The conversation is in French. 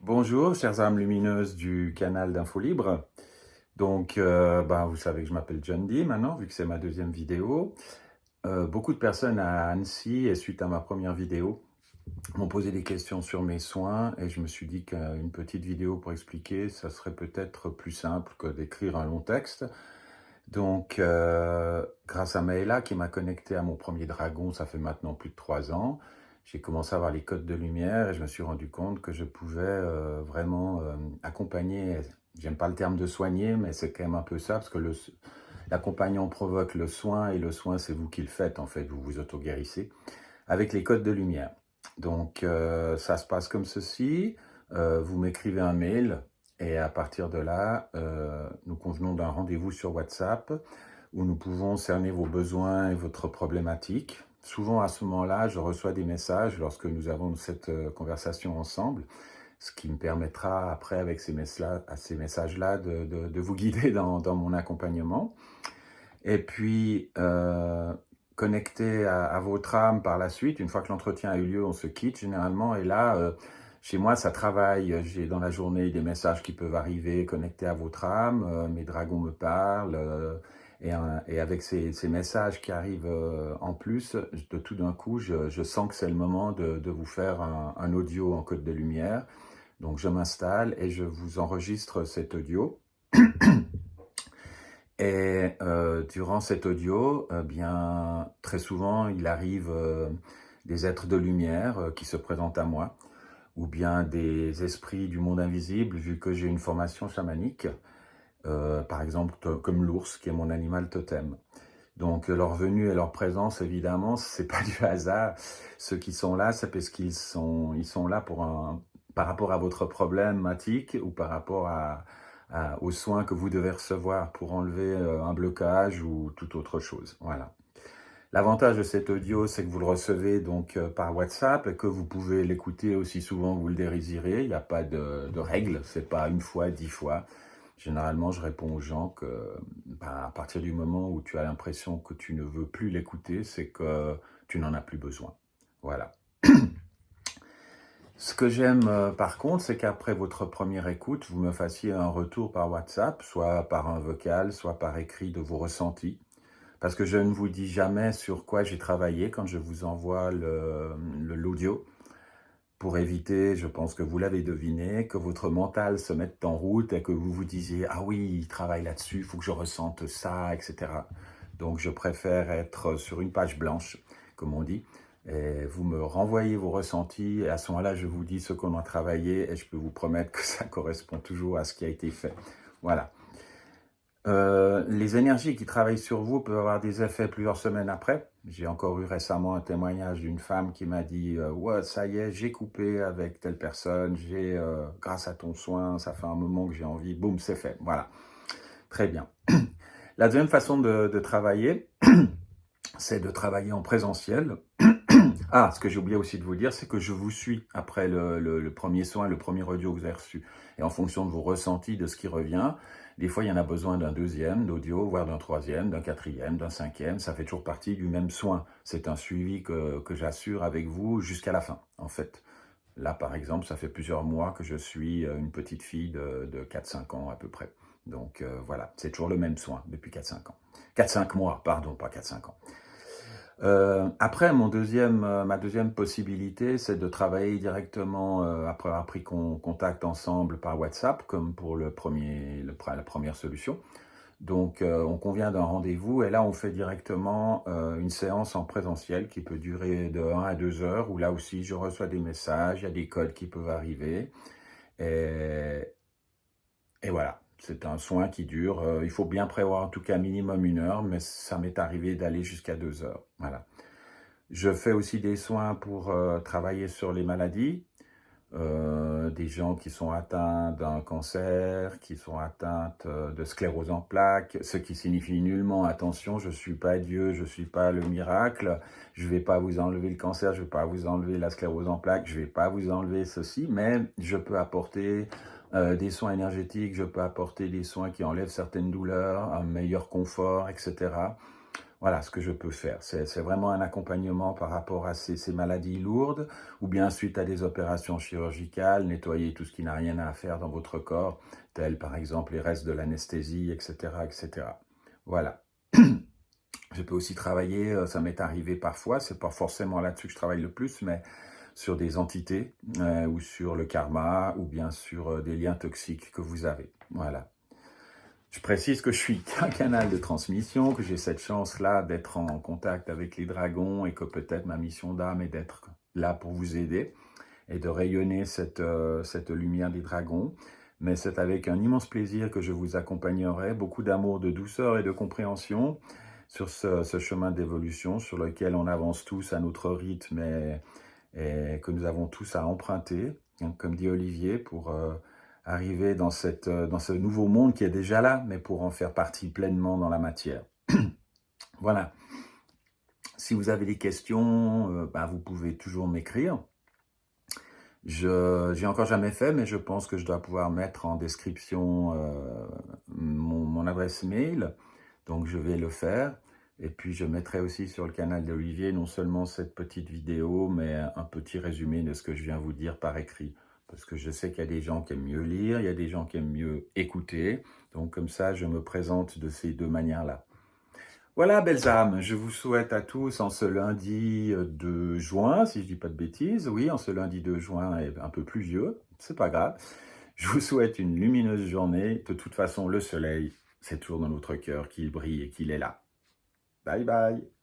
Bonjour, chères âmes lumineuses du canal d'Info Libre. Donc, vous savez que je m'appelle John Dee maintenant, vu que c'est ma deuxième vidéo. Beaucoup de personnes à Annecy, et suite à ma première vidéo, m'ont posé des questions sur mes soins, et je me suis dit qu'une petite vidéo pour expliquer, ça serait peut-être plus simple que d'écrire un long texte. Donc, grâce à Maëla qui m'a connecté à mon premier dragon, ça fait maintenant plus de 3 ans, j'ai commencé à avoir les codes de lumière et je me suis rendu compte que je pouvais vraiment accompagner, j'aime pas le terme de soigner, mais c'est quand même un peu ça, parce que l'accompagnant provoque le soin et le soin c'est vous qui le faites en fait, vous vous auto-guérissez, avec les codes de lumière. Donc ça se passe comme ceci, vous m'écrivez un mail, et à partir de là, nous convenons d'un rendez-vous sur WhatsApp où nous pouvons cerner vos besoins et votre problématique. Souvent, à ce moment-là, je reçois des messages lorsque nous avons cette conversation ensemble, ce qui me permettra après, avec ces messages-là, de vous guider dans mon accompagnement. Et puis, connecté à votre âme par la suite, une fois que l'entretien a eu lieu, on se quitte généralement, et là, chez moi, ça travaille. J'ai dans la journée des messages qui peuvent arriver connectés à votre âme, mes dragons me parlent, et avec ces messages qui arrivent en plus, de tout d'un coup, je sens que c'est le moment de vous faire un audio en code de lumière. Donc je m'installe et je vous enregistre cet audio. Et durant cet audio, bien, très souvent, il arrive des êtres de lumière qui se présentent à moi, ou bien des esprits du monde invisible, vu que j'ai une formation chamanique, par exemple comme l'ours, qui est mon animal totem. Donc leur venue et leur présence, évidemment, c'est pas du hasard. Ceux qui sont là, c'est parce ils sont là par rapport à votre problématique, ou par rapport aux soins que vous devez recevoir pour enlever un blocage ou toute autre chose. Voilà. L'avantage de cet audio, c'est que vous le recevez donc par WhatsApp et que vous pouvez l'écouter aussi souvent que vous le désirez. Il n'y a pas de règle, c'est pas une fois, 10 fois. Généralement, je réponds aux gens que à partir du moment où tu as l'impression que tu ne veux plus l'écouter, c'est que tu n'en as plus besoin. Voilà. Ce que j'aime par contre, c'est qu'après votre première écoute, vous me fassiez un retour par WhatsApp, soit par un vocal, soit par écrit, de vos ressentis. Parce que je ne vous dis jamais sur quoi j'ai travaillé quand je vous envoie l'audio, pour éviter, je pense que vous l'avez deviné, que votre mental se mette en route et que vous vous disiez « Ah oui, il travaille là-dessus, il faut que je ressente ça, etc. » Donc je préfère être sur une page blanche, comme on dit, et vous me renvoyez vos ressentis, et à ce moment-là, je vous dis ce qu'on a travaillé, et je peux vous promettre que ça correspond toujours à ce qui a été fait. Voilà. Les énergies qui travaillent sur vous peuvent avoir des effets plusieurs semaines après. J'ai encore eu récemment un témoignage d'une femme qui m'a dit « Ouais, ça y est, j'ai coupé avec telle personne, grâce à ton soin, ça fait un moment que j'ai envie, boum, c'est fait. » Voilà, très bien. La deuxième façon de travailler, c'est de travailler en présentiel. Ah, ce que j'ai oublié aussi de vous dire, c'est que je vous suis après le premier soin, le premier audio que vous avez reçu. Et en fonction de vos ressentis, de ce qui revient, des fois, il y en a besoin d'un deuxième d'audio, voire d'un troisième, d'un quatrième, d'un cinquième. Ça fait toujours partie du même soin. C'est un suivi que j'assure avec vous jusqu'à la fin, en fait. Là, par exemple, ça fait plusieurs mois que je suis une petite fille de 4-5 ans à peu près. Donc voilà, c'est toujours le même soin depuis 4-5 ans. 4-5 mois, pardon, pas 4-5 ans. Après, ma deuxième possibilité, c'est de travailler directement après avoir pris contact ensemble par WhatsApp, comme pour la première solution. Donc, on convient d'un rendez-vous et là, on fait directement une séance en présentiel qui peut durer de 1 à 2 heures, où là aussi, je reçois des messages, il y a des codes qui peuvent arriver. Et voilà, c'est un soin qui dure. Il faut bien prévoir en tout cas minimum 1 heure, mais ça m'est arrivé d'aller jusqu'à 2 heures. Voilà. Je fais aussi des soins pour travailler sur les maladies, des gens qui sont atteints d'un cancer, qui sont atteints de sclérose en plaques, ce qui signifie nullement, attention, je ne suis pas Dieu, je ne suis pas le miracle, je ne vais pas vous enlever le cancer, je ne vais pas vous enlever la sclérose en plaques, je ne vais pas vous enlever ceci, mais je peux apporter des soins énergétiques, je peux apporter des soins qui enlèvent certaines douleurs, un meilleur confort, etc. Voilà ce que je peux faire. C'est vraiment un accompagnement par rapport à ces maladies lourdes, ou bien suite à des opérations chirurgicales, nettoyer tout ce qui n'a rien à faire dans votre corps, tel par exemple les restes de l'anesthésie, etc., etc. Voilà. Je peux aussi travailler, ça m'est arrivé parfois, c'est pas forcément là-dessus que je travaille le plus, mais sur des entités, ou sur le karma, ou bien sur des liens toxiques que vous avez. Voilà. Je précise que je suis qu'un canal de transmission, que j'ai cette chance-là d'être en contact avec les dragons et que peut-être ma mission d'âme est d'être là pour vous aider et de rayonner cette lumière des dragons. Mais c'est avec un immense plaisir que je vous accompagnerai, beaucoup d'amour, de douceur et de compréhension sur ce chemin d'évolution sur lequel on avance tous à notre rythme et que nous avons tous à emprunter, hein, comme dit Olivier, pour arriver dans ce nouveau monde qui est déjà là, mais pour en faire partie pleinement dans la matière. Voilà. Si vous avez des questions, vous pouvez toujours m'écrire. J'ai encore jamais fait, mais je pense que je dois pouvoir mettre en description mon adresse mail. Donc, je vais le faire. Et puis, je mettrai aussi sur le canal d'Olivier non seulement cette petite vidéo, mais un petit résumé de ce que je viens vous dire par écrit. Parce que je sais qu'il y a des gens qui aiment mieux lire, il y a des gens qui aiment mieux écouter. Donc, comme ça, je me présente de ces deux manières-là. Voilà, belles âmes, je vous souhaite à tous en ce lundi 2 juin, si je dis pas de bêtises. Oui, en ce lundi 2 juin est un peu pluvieux, c'est pas grave. Je vous souhaite une lumineuse journée. De toute façon, le soleil, c'est toujours dans notre cœur qu'il brille et qu'il est là. Bye bye.